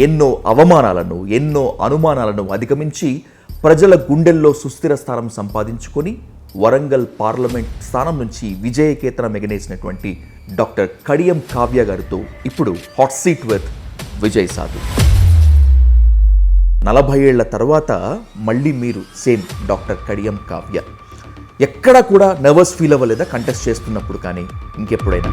ఎన్నో అవమానాలను, ఎన్నో అనుమానాలను అధిగమించి ప్రజల గుండెల్లో సుస్థిర స్థానం సంపాదించుకొని వరంగల్ పార్లమెంట్ స్థానం నుంచి విజయకేతనం ఎగనేసినటువంటి డాక్టర్ కడియం కావ్య గారితో ఇప్పుడు హాట్ సీట్ విత్ విజయ్ సాధు. 40 ఏళ్ల తర్వాత మళ్ళీ మీరు సేమ్ డాక్టర్ కడియం కావ్య. ఎక్కడా కూడా నర్వస్ ఫీల్ అవ్వలేదా కంటెస్ట్ చేస్తున్నప్పుడు? కానీ ఇంకెప్పుడైనా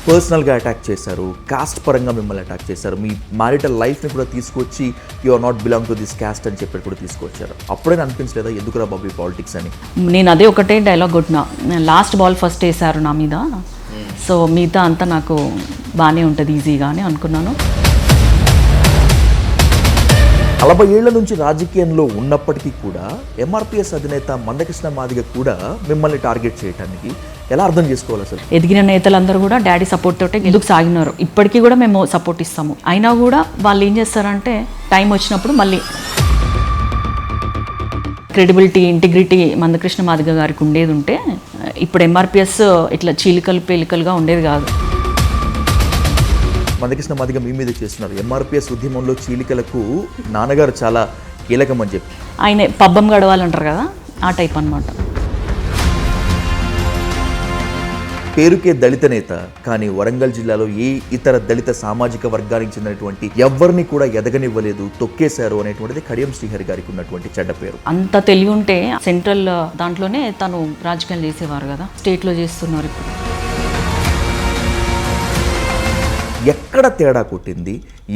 పర్సనల్గా అటాక్ చేశారు, కాస్ట్ పరంగా మిమ్మల్ని అటాక్ చేశారు, మీ మ్యారిటల్ లైఫ్ని కూడా తీసుకొచ్చి you are not belong to this caste అని చెప్పి కూడా తీసుకొచ్చారు. అప్పుడైనా అనిపించలేదా ఎందుకురా బాబు పాలిటిక్స్ అని? నేను అదే ఒకటే డైలాగ్ కొట్టినా, లాస్ట్ బాల్ ఫస్ట్ వేశారు నా మీద, సో మిగతా అంతా నాకు బాగానే ఉంటుంది ఈజీగా అని అనుకున్నాను. 40 ఏళ్ల నుంచి రాజకీయంలో ఉన్నప్పటికీ కూడా ఎంఆర్పిఎస్ అధినేత మందకృష్ణ మాదిగ కూడా మిమ్మల్ని టార్గెట్ చేయడానికి ఎలా అర్థం చేసుకోవాలి అసలు? ఎదిగిన నేతలందరూ కూడా డాడీ సపోర్ట్ తోటే ఎందుకు సాగినారు, ఇప్పటికీ కూడా మేము సపోర్ట్ ఇస్తాము. అయినా కూడా వాళ్ళు ఏం చేస్తారంటే టైం వచ్చినప్పుడు మళ్ళీ క్రెడిబిలిటీ, ఇంటిగ్రిటీ మందకృష్ణ మాదిగ గారికి ఉండేది ఉంటే ఇప్పుడు ఎంఆర్పిఎస్ ఇట్లా చీలికలు పేలికలుగా ఉండేది కాదు. మందకృష్ణ మాదిగ మీ మీద చేస్తున్నారు. ఎంఆర్పిఎస్ ఉద్యమంలో చీలికలకు నాన్నగారు చాలా కీలకం అని చెప్పి ఆయన పబ్బం గడవాలంటారు కదా, ఆ టైప్ అన్నమాట. పేరుకే దళిత నేత, కానీ వరంగల్ జిల్లాలో ఏ ఇతర దళిత సామాజిక వర్గానికి చెందినటువంటి ఎవరిని కూడా ఎదగనివ్వలేదు, తొక్కేశారు అనేటువంటిది కడియం శ్రీహరి గారికి ఉన్నటువంటి చెడ్డ పేరు. అంత తెలివి ఉంటే సెంట్రల్ దాంట్లోనే తను రాజకీయాలు చేసేవారు కదా, స్టేట్లో చేస్తున్నారు ఇప్పుడు. ఎక్కడ తేడా కొట్టింది?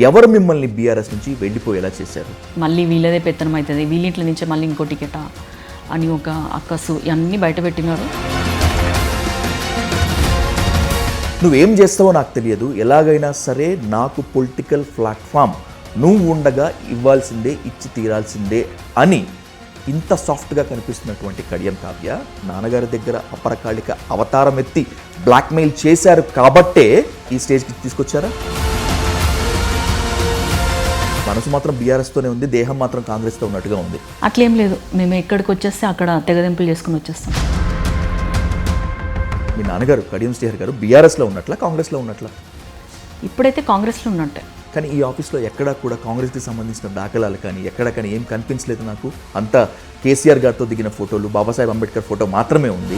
ఎవరు మిమ్మల్ని బీఆర్ఎస్ నుంచి వెళ్ళిపోయేలా చేశారు? మళ్ళీ వీళ్ళదే పెత్తనం అవుతుంది, వీళ్ళింట్ల నుంచే మళ్ళీ ఇంకో టికెటా అని ఒక అక్కసు ఇవన్నీ బయట పెట్టినారు. నువ్వేం చేస్తావో నాకు తెలియదు, ఎలాగైనా సరే నాకు పొలిటికల్ ప్లాట్ఫామ్ నువ్వు ఉండగా ఇవ్వాల్సిందే, ఇచ్చి తీరాల్సిందే అని ఇంత సాఫ్ట్గా కనిపిస్తున్నటువంటి కడియం కావ్య నాన్నగారి దగ్గర అపరకాళిక అవతారం ఎత్తి బ్లాక్మెయిల్ చేశారు కాబట్టే ఈ స్టేజ్కి తీసుకొచ్చారా? మనసు మాత్రం బీఆర్ఎస్తోనే ఉంది, దేహం మాత్రం కాంగ్రెస్తో ఉన్నట్టుగా ఉంది. అట్లేం లేదు, మేము ఎక్కడికి వచ్చేస్తే అక్కడ తెగదెంపులు చేసుకుని వచ్చేస్తాం. మీ నాన్నగారు కడియం శ్రీహరి గారు బీఆర్ఎస్లో ఉన్నట్లా, కాంగ్రెస్లో ఉన్నట్లా? ఇప్పుడైతే కాంగ్రెస్లో ఉన్నట్టే. కానీ ఈ ఆఫీస్లో ఎక్కడా కూడా కాంగ్రెస్కి సంబంధించిన దాఖలాలు కానీ ఎక్కడ కానీ ఏం కనిపించలేదు నాకు. అంతా కేసీఆర్ గారితో దిగిన ఫోటోలు, బాబాసాహెబ్ అంబేద్కర్ ఫోటో మాత్రమే ఉంది.